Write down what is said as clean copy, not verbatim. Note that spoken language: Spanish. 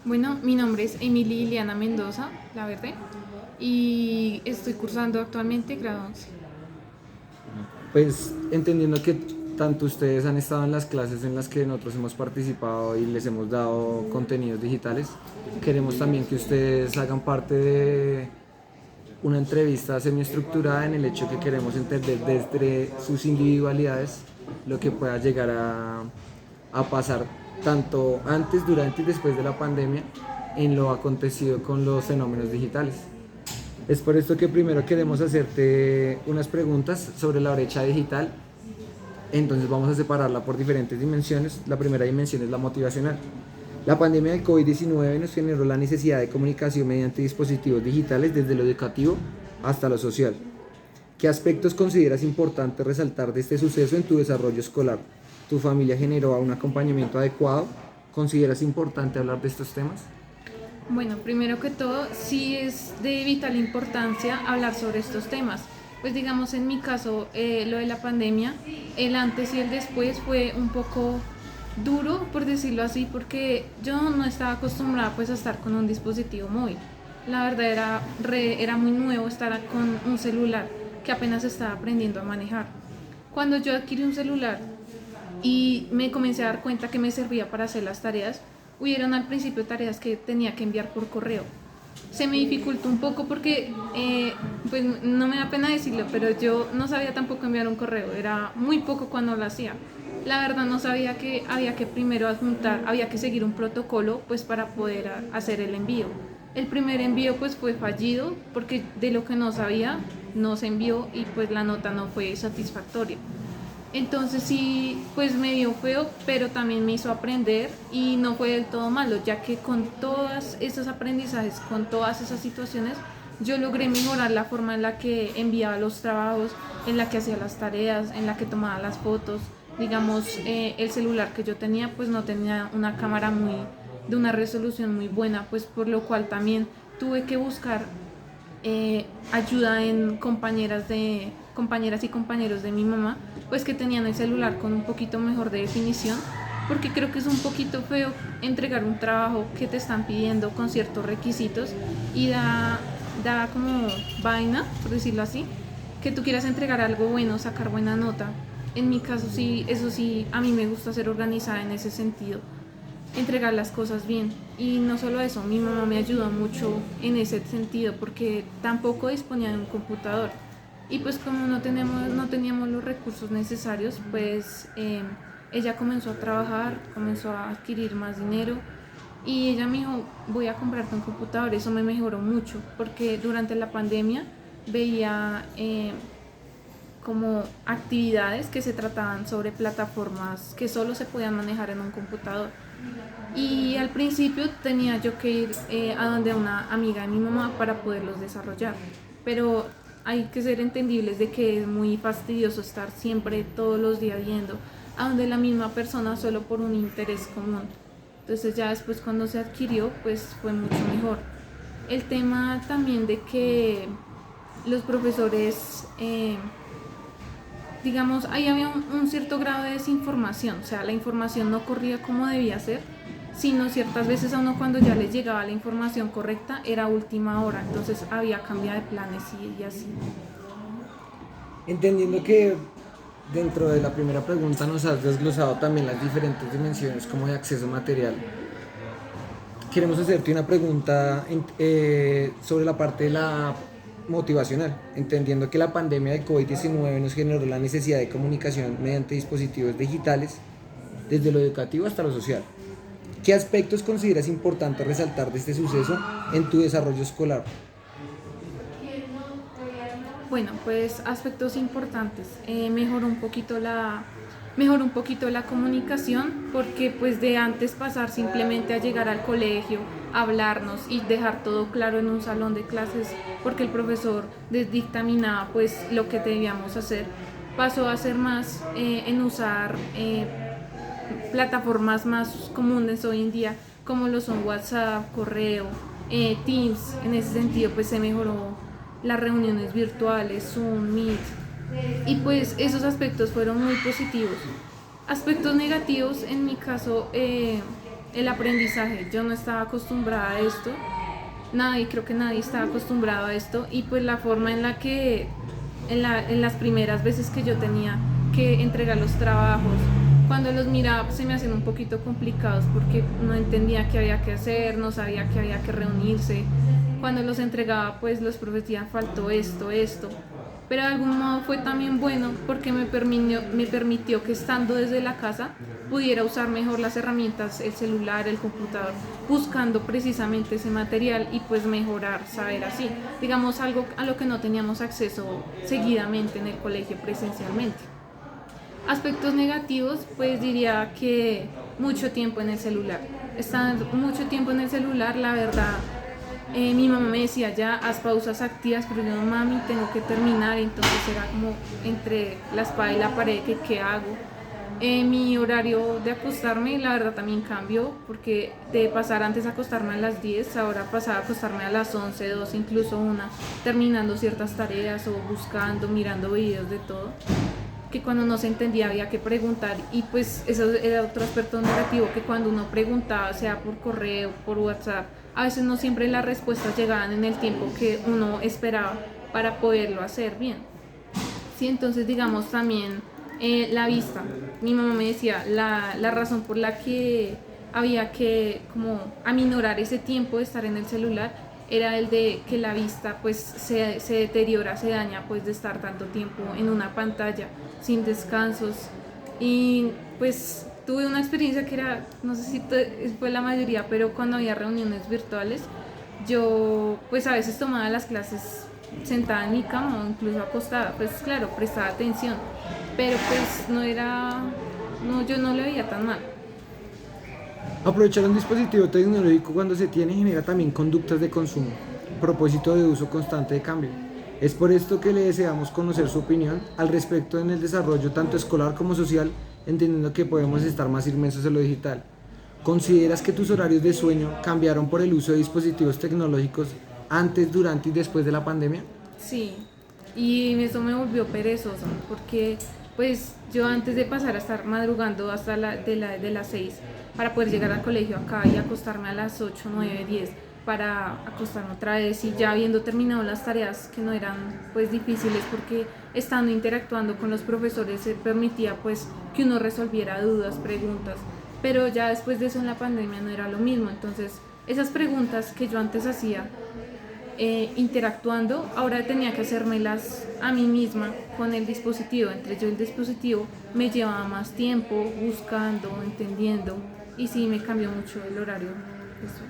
Bueno, mi nombre es Emily Liliana Mendoza, la verdad, y estoy cursando actualmente grado 11. Pues entendiendo que tanto ustedes han estado en las clases en las que nosotros hemos participado y les hemos dado contenidos digitales, queremos también que ustedes hagan parte de una entrevista semiestructurada en el hecho que queremos entender desde sus individualidades lo que pueda llegar a pasar tanto antes, durante y después de la pandemia en lo acontecido con los fenómenos digitales. Es por esto que primero queremos hacerte unas preguntas sobre la brecha digital. Entonces vamos a separarla por diferentes dimensiones. La primera dimensión es la motivacional. La pandemia del COVID-19 nos generó la necesidad de comunicación mediante dispositivos digitales desde lo educativo hasta lo social. ¿Qué aspectos consideras importante resaltar de este suceso en tu desarrollo escolar? ¿Tu familia generó un acompañamiento adecuado? ¿Consideras importante hablar de estos temas? Bueno, primero que todo, sí es de vital importancia hablar sobre estos temas. Pues digamos, en mi caso, lo de la pandemia, el antes y el después fue un poco duro, por decirlo así, porque yo no estaba acostumbrada pues a estar con un dispositivo móvil. La verdad era muy nuevo estar con un celular que apenas estaba aprendiendo a manejar. Cuando yo adquirí un celular y me comencé a dar cuenta que me servía para hacer las tareas, hubieron al principio tareas que tenía que enviar por correo. Se me dificultó un poco porque, pues no me da pena decirlo, pero yo no sabía tampoco enviar un correo, era muy poco cuando lo hacía. La verdad no sabía que había que primero adjuntar, había que seguir un protocolo pues para poder hacer el envío. El primer envío pues fue fallido porque de lo que no sabía no se envió y pues la nota no fue satisfactoria. Entonces sí, pues me dio feo, pero también me hizo aprender y no fue del todo malo, ya que con todos esos aprendizajes, con todas esas situaciones, yo logré mejorar la forma en la que enviaba los trabajos, en la que hacía las tareas, en la que tomaba las fotos. Digamos, el celular que yo tenía, pues no tenía una cámara de una resolución muy buena, pues por lo cual también tuve que buscar ayuda en compañeras y compañeros de mi mamá, pues que tenían el celular con un poquito mejor de definición, porque creo que es un poquito feo entregar un trabajo que te están pidiendo con ciertos requisitos y da como vaina, por decirlo así, que tú quieras entregar algo bueno, sacar buena nota. En mi caso sí, eso sí, a mí me gusta ser organizada en ese sentido, entregar las cosas bien. Y no solo eso, mi mamá me ayudó mucho en ese sentido porque tampoco disponía de un computador. Y pues como no teníamos los recursos necesarios, pues ella comenzó a trabajar, comenzó a adquirir más dinero y ella me dijo, voy a comprarte un computador. Eso me mejoró mucho porque durante la pandemia veía como actividades que se trataban sobre plataformas que solo se podían manejar en un computador. Y al principio tenía yo que ir a donde una amiga de mi mamá para poderlos desarrollar. Pero hay que ser entendibles de que es muy fastidioso estar siempre todos los días yendo a donde la misma persona solo por un interés común. Entonces ya después cuando se adquirió pues fue mucho mejor. El tema también de que los profesores digamos, ahí había un cierto grado de desinformación, o sea, la información no corría como debía ser, sino ciertas veces a uno cuando ya les llegaba la información correcta era última hora, entonces había cambio de planes y así. Entendiendo que dentro de la primera pregunta nos has desglosado también las diferentes dimensiones como de acceso material, queremos hacerte una pregunta sobre la parte de la motivacional, entendiendo que la pandemia del COVID-19 nos generó la necesidad de comunicación mediante dispositivos digitales, desde lo educativo hasta lo social. ¿Qué aspectos consideras importante resaltar de este suceso en tu desarrollo escolar? Bueno, pues aspectos importantes. Mejoró un poquito la comunicación porque pues de antes pasar simplemente a llegar al colegio, hablarnos y dejar todo claro en un salón de clases porque el profesor dictaminaba pues lo que debíamos hacer, pasó a ser más en usar plataformas más comunes hoy en día como lo son WhatsApp, correo, Teams. En ese sentido pues se mejoró las reuniones virtuales, Zoom, Meet, y pues esos aspectos fueron muy positivos. Aspectos negativos en mi caso, el aprendizaje. Yo no estaba acostumbrada a esto, creo que nadie estaba acostumbrado a esto, y pues la forma en la que, en las primeras veces que yo tenía que entregar los trabajos, cuando los miraba pues, se me hacían un poquito complicados porque no entendía qué había que hacer, no sabía que había que reunirse. Cuando los entregaba pues los profes decían faltó esto, pero de algún modo fue también bueno porque me permitió que estando desde la casa pudiera usar mejor las herramientas, el celular, el computador, buscando precisamente ese material y pues mejorar, saber así, digamos algo a lo que no teníamos acceso seguidamente en el colegio presencialmente. Aspectos negativos, pues diría que mucho tiempo en el celular. Estar mucho tiempo en el celular, la verdad, mi mamá me decía ya haz pausas activas, pero yo no, mami, tengo que terminar, entonces era como entre la espada y la pared, que qué hago. Mi horario de acostarme, la verdad, también cambió, porque de pasar antes a acostarme a las 10, ahora pasaba a acostarme a las 11, 12, incluso una, terminando ciertas tareas o buscando, mirando videos de todo, que cuando no se entendía había que preguntar, y pues eso era otro aspecto negativo, que cuando uno preguntaba, sea por correo, por WhatsApp, a veces no siempre las respuestas llegaban en el tiempo que uno esperaba para poderlo hacer bien. Sí, entonces digamos también la vista. Mi mamá me decía la razón por la que había que como aminorar ese tiempo de estar en el celular era el de que la vista pues se deteriora, se daña pues de estar tanto tiempo en una pantalla sin descansos. Y pues tuve una experiencia que era, no sé si fue la mayoría, pero cuando había reuniones virtuales, yo pues a veces tomaba las clases sentada en mi cama o incluso acostada, pues claro, prestaba atención, pero pues yo no le veía tan mal. Aprovechar un dispositivo tecnológico cuando se tiene genera también conductas de consumo, propósito de uso constante de cambio. Es por esto que le deseamos conocer su opinión al respecto en el desarrollo tanto escolar como social, entendiendo que podemos estar más inmersos en lo digital. ¿Consideras que tus horarios de sueño cambiaron por el uso de dispositivos tecnológicos antes, durante y después de la pandemia? Sí, y eso me volvió perezosa, porque pues yo antes de pasar a estar madrugando hasta de las 6 para poder llegar al colegio acá y acostarme a las 8 9 10 para acostarme otra vez, y ya habiendo terminado las tareas que no eran pues difíciles, porque estando interactuando con los profesores se permitía pues que uno resolviera dudas, preguntas, pero ya después de eso en la pandemia no era lo mismo. Entonces esas preguntas que yo antes hacía interactuando, ahora tenía que hacérmelas a mí misma con el dispositivo. Entre yo y el dispositivo me llevaba más tiempo buscando, entendiendo, y sí me cambió mucho el horario. Eso.